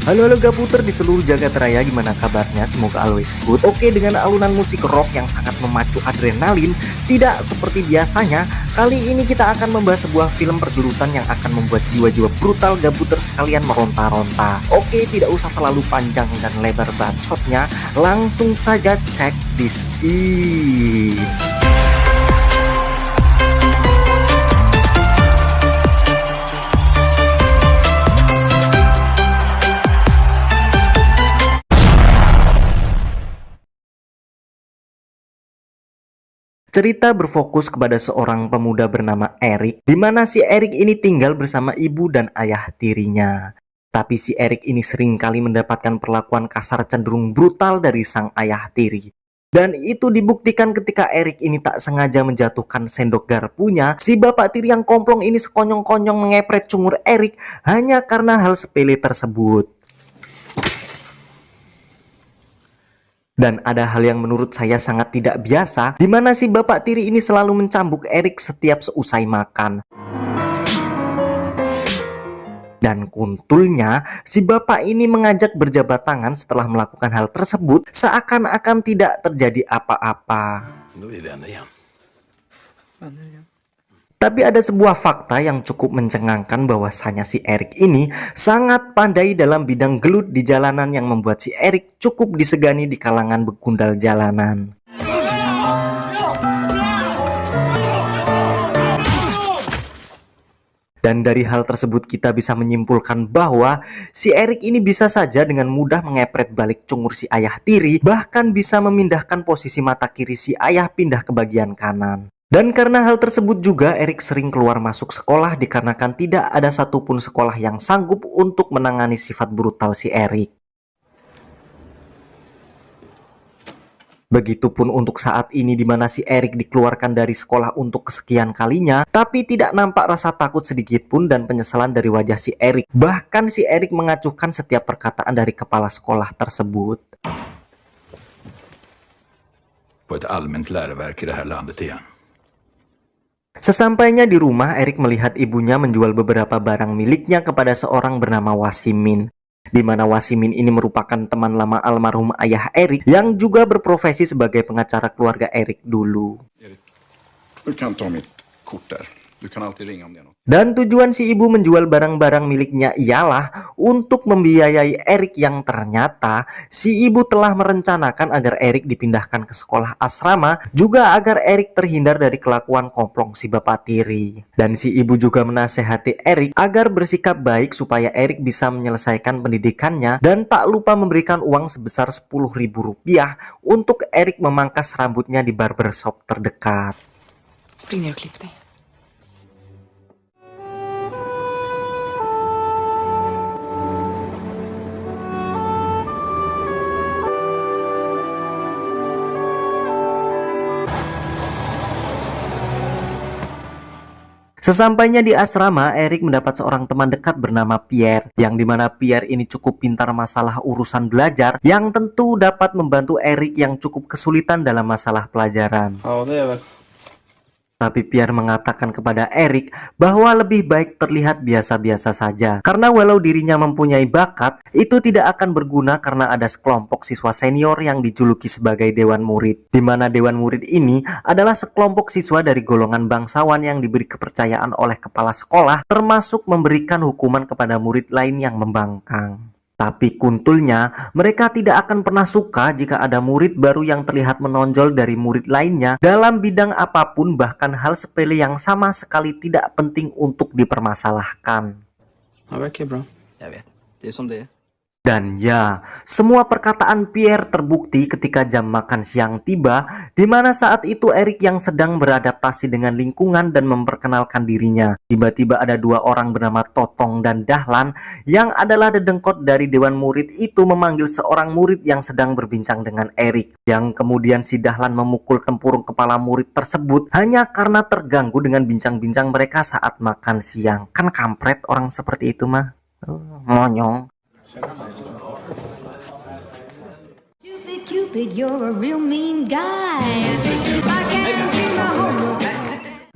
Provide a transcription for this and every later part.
Halo Gaputer di seluruh jagat raya, gimana kabarnya? Semoga always good. Oke, dengan alunan musik rock yang sangat memacu adrenalin, tidak seperti biasanya, kali ini kita akan membahas sebuah film pergelutan yang akan membuat jiwa-jiwa brutal Gaputer sekalian meronta-ronta. Oke, tidak usah terlalu panjang dan lebar bacotnya, langsung saja check this in. Cerita berfokus kepada seorang pemuda bernama Eric, di mana si Eric ini tinggal bersama ibu dan ayah tirinya. Tapi si Eric ini sering kali mendapatkan perlakuan kasar cenderung brutal dari sang ayah tiri. Dan itu dibuktikan ketika Eric ini tak sengaja menjatuhkan sendok garpunya, si bapak tiri yang komplong ini sekonyong-konyong mengepret cungur Eric hanya karena hal sepele tersebut. Dan ada hal yang menurut saya sangat tidak biasa, di mana si bapak tiri ini selalu mencambuk Eric setiap seusai makan. Dan kuntulnya, si bapak ini mengajak berjabat tangan setelah melakukan hal tersebut, seakan-akan tidak terjadi apa-apa. Tapi ada sebuah fakta yang cukup mencengangkan, bahwasanya si Eric ini sangat pandai dalam bidang gelut di jalanan yang membuat si Eric cukup disegani di kalangan begundal jalanan. Dan dari hal tersebut kita bisa menyimpulkan bahwa si Eric ini bisa saja dengan mudah mengepret balik cungur si ayah tiri, bahkan bisa memindahkan posisi mata kiri si ayah pindah ke bagian kanan. Dan karena hal tersebut juga Eric sering keluar masuk sekolah dikarenakan tidak ada satupun sekolah yang sanggup untuk menangani sifat brutal si Eric. Begitupun untuk saat ini di mana si Eric dikeluarkan dari sekolah untuk kesekian kalinya, tapi tidak nampak rasa takut sedikit pun dan penyesalan dari wajah si Eric. Bahkan si Eric mengacuhkan setiap perkataan dari kepala sekolah tersebut. På ett allmänt läroverk i det här landet igen. Sesampainya di rumah, Eric melihat ibunya menjual beberapa barang miliknya kepada seorang bernama Wasimin. Di mana Wasimin ini merupakan teman lama almarhum ayah Eric yang juga berprofesi sebagai pengacara keluarga Eric dulu. Erik, du kan ta mitt kort där. Du kan alltid ringa om det är något. Dan tujuan si ibu menjual barang-barang miliknya ialah untuk membiayai Eric yang ternyata si ibu telah merencanakan agar Eric dipindahkan ke sekolah asrama, juga agar Eric terhindar dari kelakuan komplong si bapak tiri. Dan si ibu juga menasehati Eric agar bersikap baik supaya Eric bisa menyelesaikan pendidikannya dan tak lupa memberikan uang sebesar Rp10.000 untuk Eric memangkas rambutnya di barbershop terdekat. Spring ner och klipp dig. Sesampainya di asrama, Eric mendapat seorang teman dekat bernama Pierre, yang dimana Pierre ini cukup pintar masalah urusan belajar, yang tentu dapat membantu Eric yang cukup kesulitan dalam masalah pelajaran. Tapi Pierre mengatakan kepada Eric bahwa lebih baik terlihat biasa-biasa saja, karena walau dirinya mempunyai bakat, itu tidak akan berguna karena ada sekelompok siswa senior yang dijuluki sebagai Dewan Murid, di mana Dewan Murid ini adalah sekelompok siswa dari golongan bangsawan yang diberi kepercayaan oleh kepala sekolah, termasuk memberikan hukuman kepada murid lain yang membangkang. Tapi kuntulnya, mereka tidak akan pernah suka jika ada murid baru yang terlihat menonjol dari murid lainnya dalam bidang apapun, bahkan hal sepele yang sama sekali tidak penting untuk dipermasalahkan. Ja, verkar bra. Jag vet. Det är som det är. Dan ya, semua perkataan Pierre terbukti ketika jam makan siang tiba, di mana saat itu Eric yang sedang beradaptasi dengan lingkungan dan memperkenalkan dirinya. Tiba-tiba ada dua orang bernama Totong dan Dahlan yang adalah dedengkot dari Dewan Murid itu memanggil seorang murid yang sedang berbincang dengan Eric. Yang kemudian si Dahlan memukul tempurung kepala murid tersebut hanya karena terganggu dengan bincang-bincang mereka saat makan siang. Kan kampret orang seperti itu mah. Monyong. Stupid Cupid, you're a real mean guy. I can't do my homework.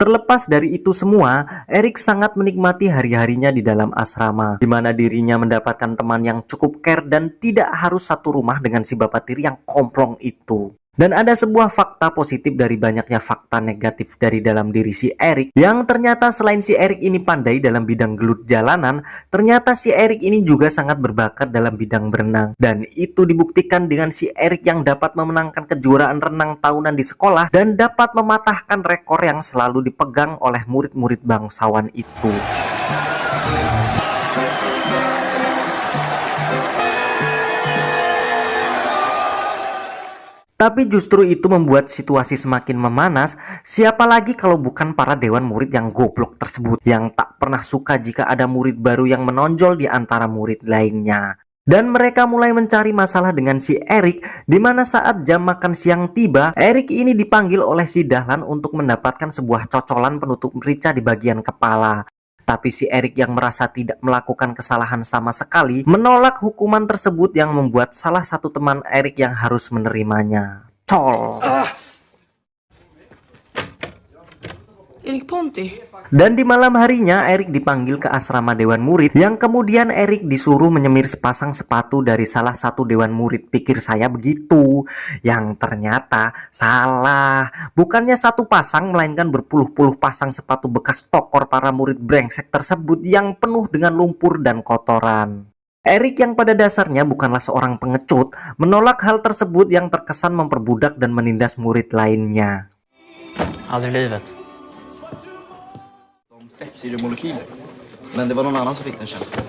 Terlepas dari itu semua, Erik sangat menikmati hari-harinya di dalam asrama, di mana dirinya mendapatkan teman yang cukup care dan tidak harus satu rumah dengan si bapak tiri yang komplong itu. Dan ada sebuah fakta positif dari banyaknya fakta negatif dari dalam diri si Erik, yang ternyata selain si Erik ini pandai dalam bidang gelut jalanan, ternyata si Erik ini juga sangat berbakat dalam bidang berenang. Dan itu dibuktikan dengan si Erik yang dapat memenangkan kejuaraan renang tahunan di sekolah dan dapat mematahkan rekor yang selalu dipegang oleh murid-murid bangsawan itu. Tapi justru itu membuat situasi semakin memanas. Siapa lagi kalau bukan para dewan murid yang goblok tersebut, yang tak pernah suka jika ada murid baru yang menonjol di antara murid lainnya. Dan mereka mulai mencari masalah dengan si Erik, di mana saat jam makan siang tiba, Erik ini dipanggil oleh si Dahlan untuk mendapatkan sebuah cocolan penutup merica di bagian kepala. Tapi si Erik yang merasa tidak melakukan kesalahan sama sekali menolak hukuman tersebut yang membuat salah satu teman Erik yang harus menerimanya. Col. Erik Ponti. Dan di malam harinya Erik dipanggil ke asrama dewan murid, yang kemudian Erik disuruh menyemir sepasang sepatu dari salah satu dewan murid. Pikir saya begitu, yang ternyata salah. Bukannya satu pasang, melainkan berpuluh-puluh pasang sepatu bekas tokor para murid brengsek tersebut yang penuh dengan lumpur dan kotoran. Erik yang pada dasarnya bukanlah seorang pengecut, menolak hal tersebut yang terkesan memperbudak dan menindas murid lainnya. Aldrig i livet. Fettsyremolekyler. Men det var någon annan som fick den tjänsten.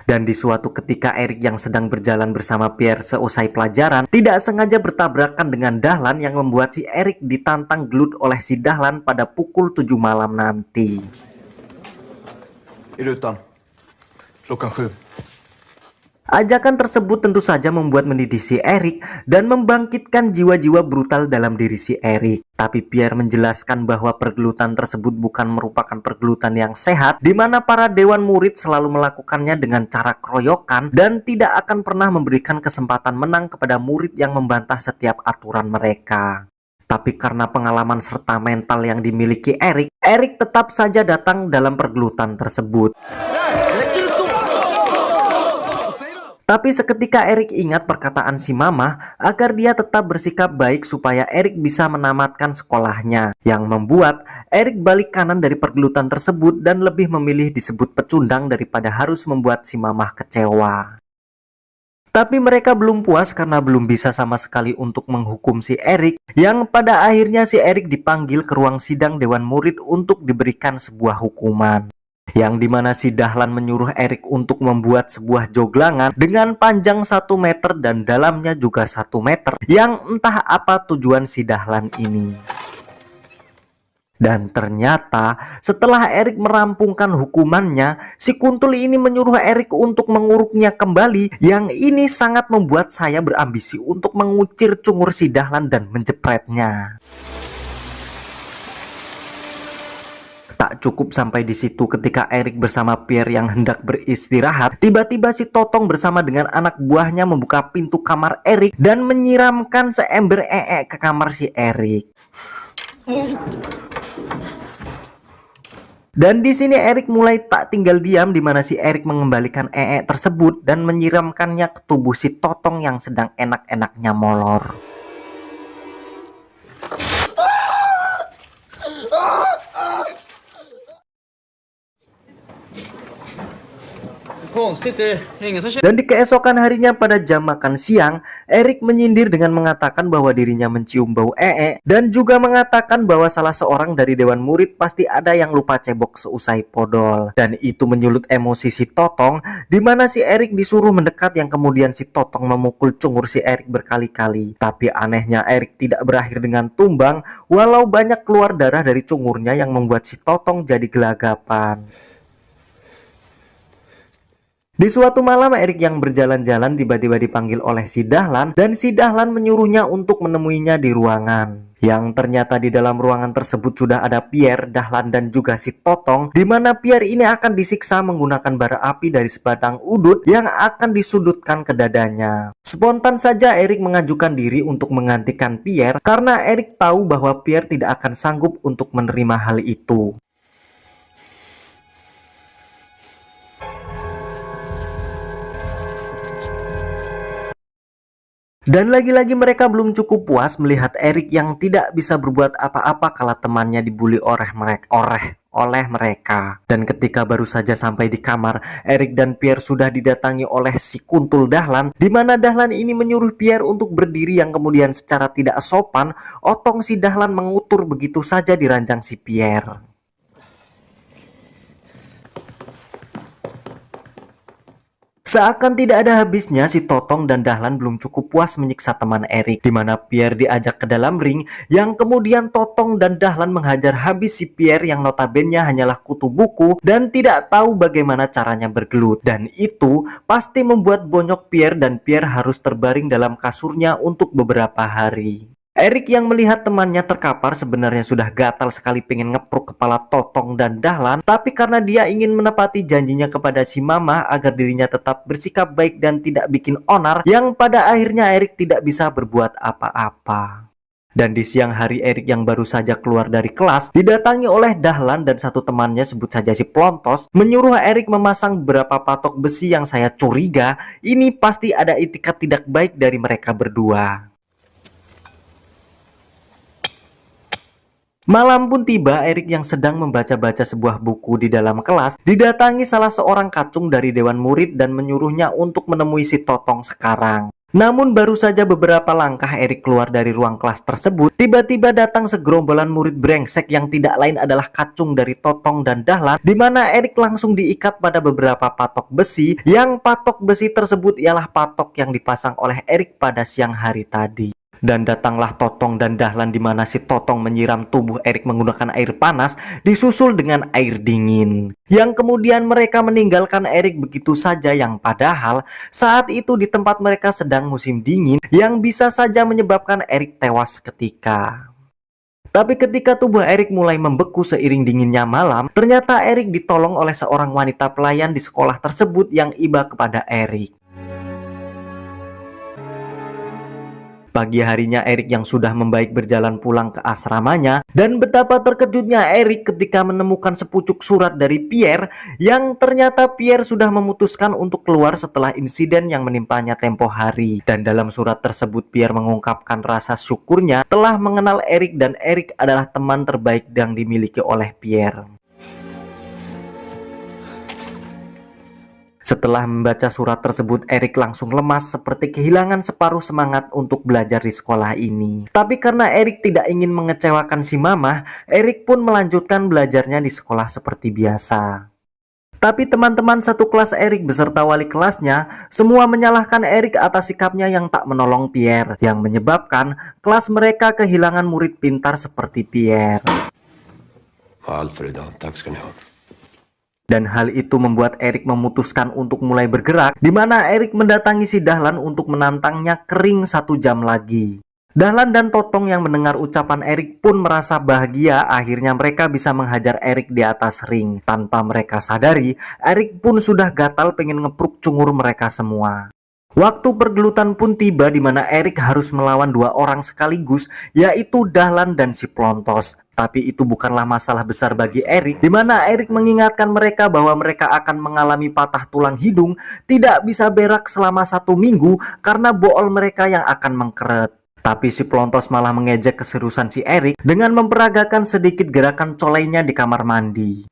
Dan di suatu ketika Erik yang sedang berjalan bersama Pierre seusai pelajaran tidak sengaja bertabrakan dengan Dahlan yang membuat si Erik ditantang gelut oleh si Dahlan pada pukul 7 malam nanti. I rutan. Klockan 7. Ajakan tersebut tentu saja membuat mendidih si Erik dan membangkitkan jiwa-jiwa brutal dalam diri si Erik. Tapi Pierre menjelaskan bahwa pergelutan tersebut bukan merupakan pergelutan yang sehat, di mana para dewan murid selalu melakukannya dengan cara keroyokan dan tidak akan pernah memberikan kesempatan menang kepada murid yang membantah setiap aturan mereka. Tapi karena pengalaman serta mental yang dimiliki Erik, Erik tetap saja datang dalam pergelutan tersebut. Tapi seketika Erik ingat perkataan si Mama agar dia tetap bersikap baik supaya Erik bisa menamatkan sekolahnya, yang membuat Erik balik kanan dari pergelutan tersebut dan lebih memilih disebut pecundang daripada harus membuat si Mama kecewa. Tapi mereka belum puas karena belum bisa sama sekali untuk menghukum si Erik, yang pada akhirnya si Erik dipanggil ke ruang sidang dewan murid untuk diberikan sebuah hukuman. Yang dimana si Dahlan menyuruh Erik untuk membuat sebuah joglangan dengan panjang 1 meter dan dalamnya juga 1 meter, yang entah apa tujuan si Dahlan ini. Dan ternyata setelah Erik merampungkan hukumannya, si kuntul ini menyuruh Erik untuk menguruknya kembali, yang ini sangat membuat saya berambisi untuk mengucir cungur si Dahlan dan menjepretnya. Tak cukup sampai di situ, ketika Erik bersama Pierre yang hendak beristirahat, tiba-tiba si Totong bersama dengan anak buahnya membuka pintu kamar Erik dan menyiramkan seember ke kamar si Erik. Dan di sini Erik mulai tak tinggal diam, di mana si Erik mengembalikan tersebut dan menyiramkannya ke tubuh si Totong yang sedang enak-enaknya molor. Dan di keesokan harinya pada jam makan siang, Erik menyindir dengan mengatakan bahwa dirinya mencium bau dan juga mengatakan bahwa salah seorang dari dewan murid pasti ada yang lupa cebok seusai podol. Dan itu menyulut emosi si Totong, di mana si Erik disuruh mendekat, yang kemudian si Totong memukul cungur si Erik berkali-kali. Tapi anehnya Erik tidak berakhir dengan tumbang, walau banyak keluar darah dari cungurnya yang membuat si Totong jadi gelagapan. Di suatu malam Erik yang berjalan-jalan tiba-tiba dipanggil oleh si Dahlan, dan si Dahlan menyuruhnya untuk menemuinya di ruangan. Yang ternyata di dalam ruangan tersebut sudah ada Pierre, Dahlan dan juga si Totong, di mana Pierre ini akan disiksa menggunakan bara api dari sebatang udut yang akan disudutkan ke dadanya. Spontan saja Erik mengajukan diri untuk menggantikan Pierre karena Erik tahu bahwa Pierre tidak akan sanggup untuk menerima hal itu. Dan lagi-lagi mereka belum cukup puas melihat Erik yang tidak bisa berbuat apa-apa kala temannya dibully oleh mereka. Dan ketika baru saja sampai di kamar, Erik dan Pierre sudah didatangi oleh si kuntul Dahlan, di mana Dahlan ini menyuruh Pierre untuk berdiri yang kemudian secara tidak sopan, otong si Dahlan mengutur begitu saja di ranjang si Pierre. Seakan tidak ada habisnya, si Totong dan Dahlan belum cukup puas menyiksa teman Erik, di mana Pierre diajak ke dalam ring, yang kemudian Totong dan Dahlan menghajar habis si Pierre yang notabene hanyalah kutu buku dan tidak tahu bagaimana caranya bergelut. Dan itu pasti membuat bonyok Pierre dan Pierre harus terbaring dalam kasurnya untuk beberapa hari. Erik yang melihat temannya terkapar sebenarnya sudah gatal sekali pengen ngepruk kepala Totong dan Dahlan, tapi karena dia ingin menepati janjinya kepada si Mama agar dirinya tetap bersikap baik dan tidak bikin onar, yang pada akhirnya Erik tidak bisa berbuat apa-apa. Dan di siang hari Erik yang baru saja keluar dari kelas didatangi oleh Dahlan dan satu temannya, sebut saja si Plontos, menyuruh Erik memasang beberapa patok besi yang saya curiga ini pasti ada itikat tidak baik dari mereka berdua. Malam pun tiba, Erik yang sedang membaca-baca sebuah buku di dalam kelas didatangi salah seorang kacung dari Dewan Murid dan menyuruhnya untuk menemui si Totong sekarang. Namun baru saja beberapa langkah Erik keluar dari ruang kelas tersebut, tiba-tiba datang segerombolan murid brengsek yang tidak lain adalah kacung dari Totong dan Dahlan, di mana Erik langsung diikat pada beberapa patok besi, yang patok besi tersebut ialah patok yang dipasang oleh Erik pada siang hari tadi. Dan datanglah Totong dan Dahlan, di mana si Totong menyiram tubuh Erik menggunakan air panas disusul dengan air dingin, yang kemudian mereka meninggalkan Erik begitu saja, yang padahal saat itu di tempat mereka sedang musim dingin yang bisa saja menyebabkan Erik tewas seketika. Tapi ketika tubuh Erik mulai membeku seiring dinginnya malam, ternyata Erik ditolong oleh seorang wanita pelayan di sekolah tersebut yang iba kepada Erik. Pagi harinya Erik yang sudah membaik berjalan pulang ke asramanya, dan betapa terkejutnya Erik ketika menemukan sepucuk surat dari Pierre, yang ternyata Pierre sudah memutuskan untuk keluar setelah insiden yang menimpanya tempo hari. Dan dalam surat tersebut Pierre mengungkapkan rasa syukurnya telah mengenal Erik dan Erik adalah teman terbaik yang dimiliki oleh Pierre. Setelah membaca surat tersebut, Erik langsung lemas seperti kehilangan separuh semangat untuk belajar di sekolah ini. Tapi karena Erik tidak ingin mengecewakan si Mama, Erik pun melanjutkan belajarnya di sekolah seperti biasa. Tapi teman-teman satu kelas Erik beserta wali kelasnya semua menyalahkan Erik atas sikapnya yang tak menolong Pierre, yang menyebabkan kelas mereka kehilangan murid pintar seperti Pierre. Alfred, tack ska ni ha. Dan hal itu membuat Erik memutuskan untuk mulai bergerak, di mana Erik mendatangi si Dahlan untuk menantangnya kering 1 jam lagi. Dahlan dan Totong yang mendengar ucapan Erik pun merasa bahagia, akhirnya mereka bisa menghajar Erik di atas ring. Tanpa mereka sadari, Erik pun sudah gatal pengen ngepruk cungur mereka semua. Waktu pergelutan pun tiba, di mana Erik harus melawan 2 orang sekaligus, yaitu Dahlan dan si Plontos. Tapi itu bukanlah masalah besar bagi Erik, di mana Erik mengingatkan mereka bahwa mereka akan mengalami patah tulang hidung, tidak bisa berak selama 1 minggu karena bool mereka yang akan mengkeret. Tapi si Plontos malah mengejek keseriusan si Erik dengan memperagakan sedikit gerakan colainya di kamar mandi.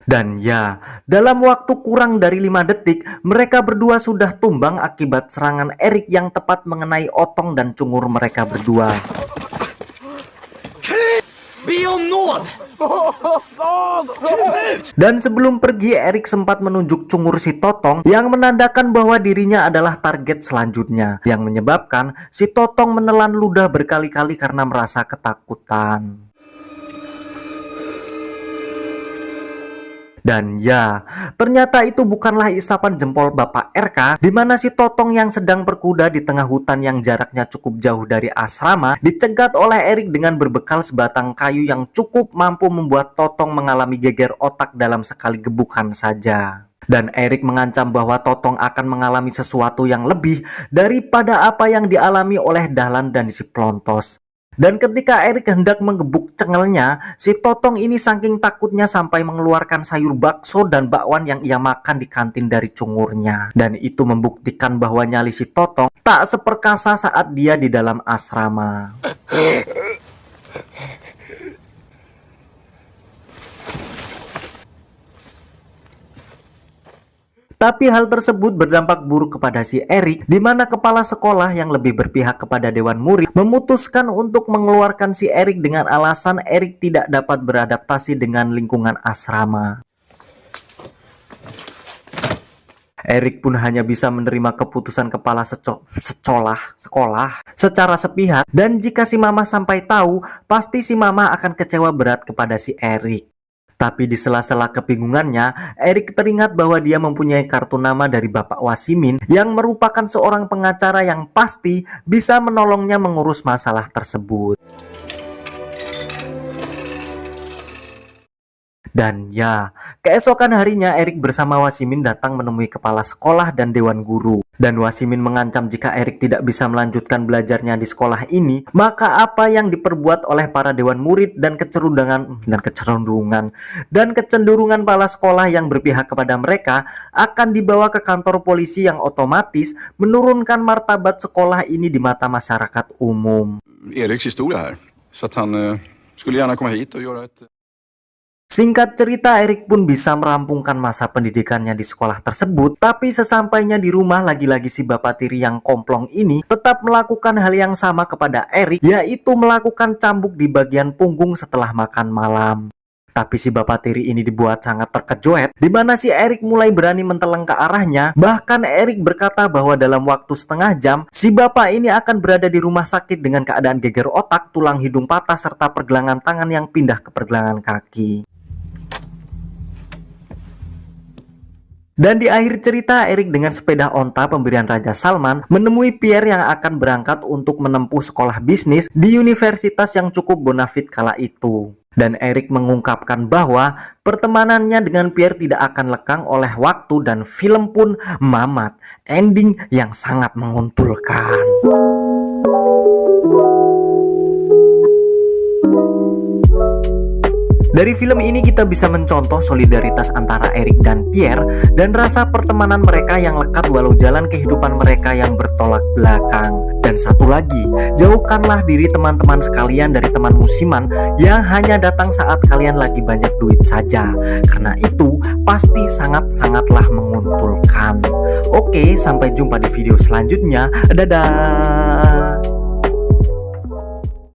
Dan ya, dalam waktu kurang dari 5 detik, mereka berdua sudah tumbang akibat serangan Erik yang tepat mengenai otong dan cungur mereka berdua. Dan sebelum pergi, Erik sempat menunjuk cungur si Totong yang menandakan bahwa dirinya adalah target selanjutnya, yang menyebabkan si Totong menelan ludah berkali-kali karena merasa ketakutan. Dan ya, ternyata itu bukanlah isapan jempol Bapak RK, di mana si Totong yang sedang berkuda di tengah hutan yang jaraknya cukup jauh dari asrama dicegat oleh Erik dengan berbekal sebatang kayu yang cukup mampu membuat Totong mengalami geger otak dalam sekali gebukan saja. Dan Erik mengancam bahwa Totong akan mengalami sesuatu yang lebih daripada apa yang dialami oleh Dahlan dan si Plontos. Dan ketika Erik hendak menggebuk cengelnya, si Totong ini saking takutnya sampai mengeluarkan sayur bakso dan bakwan yang ia makan di kantin dari cungurnya. Dan itu membuktikan bahwa nyali si Totong tak seperkasa saat dia di dalam asrama. Tapi hal tersebut berdampak buruk kepada si Erik, di mana kepala sekolah yang lebih berpihak kepada dewan murid memutuskan untuk mengeluarkan si Erik dengan alasan Erik tidak dapat beradaptasi dengan lingkungan asrama. Erik pun hanya bisa menerima keputusan kepala sekolah secara sepihak, dan jika si Mama sampai tahu, pasti si Mama akan kecewa berat kepada si Erik. Tapi di sela-sela kebingungannya, Erik teringat bahwa dia mempunyai kartu nama dari Bapak Wasimin yang merupakan seorang pengacara yang pasti bisa menolongnya mengurus masalah tersebut. Dan ya, keesokan harinya Erik bersama Wasimin datang menemui kepala sekolah dan dewan guru. Dan Wasimin mengancam jika Erik tidak bisa melanjutkan belajarnya di sekolah ini, maka apa yang diperbuat oleh para dewan murid dan kecenderungan kepala sekolah yang berpihak kepada mereka akan dibawa ke kantor polisi yang otomatis menurunkan martabat sekolah ini di mata masyarakat umum. Eriks historia här. Så att han skulle gärna komma hit och göra ett... Singkat cerita, Erik pun bisa merampungkan masa pendidikannya di sekolah tersebut. Tapi sesampainya di rumah, lagi-lagi si Bapak Tiri yang komplong ini tetap melakukan hal yang sama kepada Erik, yaitu melakukan cambuk di bagian punggung setelah makan malam. Tapi si Bapak Tiri ini dibuat sangat terkejut, di mana si Erik mulai berani menteleng ke arahnya. Bahkan Erik berkata bahwa dalam waktu setengah jam, si Bapak ini akan berada di rumah sakit dengan keadaan geger otak, tulang hidung patah, serta pergelangan tangan yang pindah ke pergelangan kaki. Dan di akhir cerita, Erik dengan sepeda onta pemberian Raja Salman menemui Pierre yang akan berangkat untuk menempuh sekolah bisnis di universitas yang cukup bonafit kala itu. Dan Erik mengungkapkan bahwa pertemanannya dengan Pierre tidak akan lekang oleh waktu, dan film pun mamat, ending yang sangat menguntulkan. Dari film ini kita bisa mencontoh solidaritas antara Erik dan Pierre dan rasa pertemanan mereka yang lekat walau jalan kehidupan mereka yang bertolak belakang. Dan satu lagi, jauhkanlah diri teman-teman sekalian dari teman musiman yang hanya datang saat kalian lagi banyak duit saja. Karena itu pasti sangat-sangatlah menguntulkan. Oke, sampai jumpa di video selanjutnya. Dadah.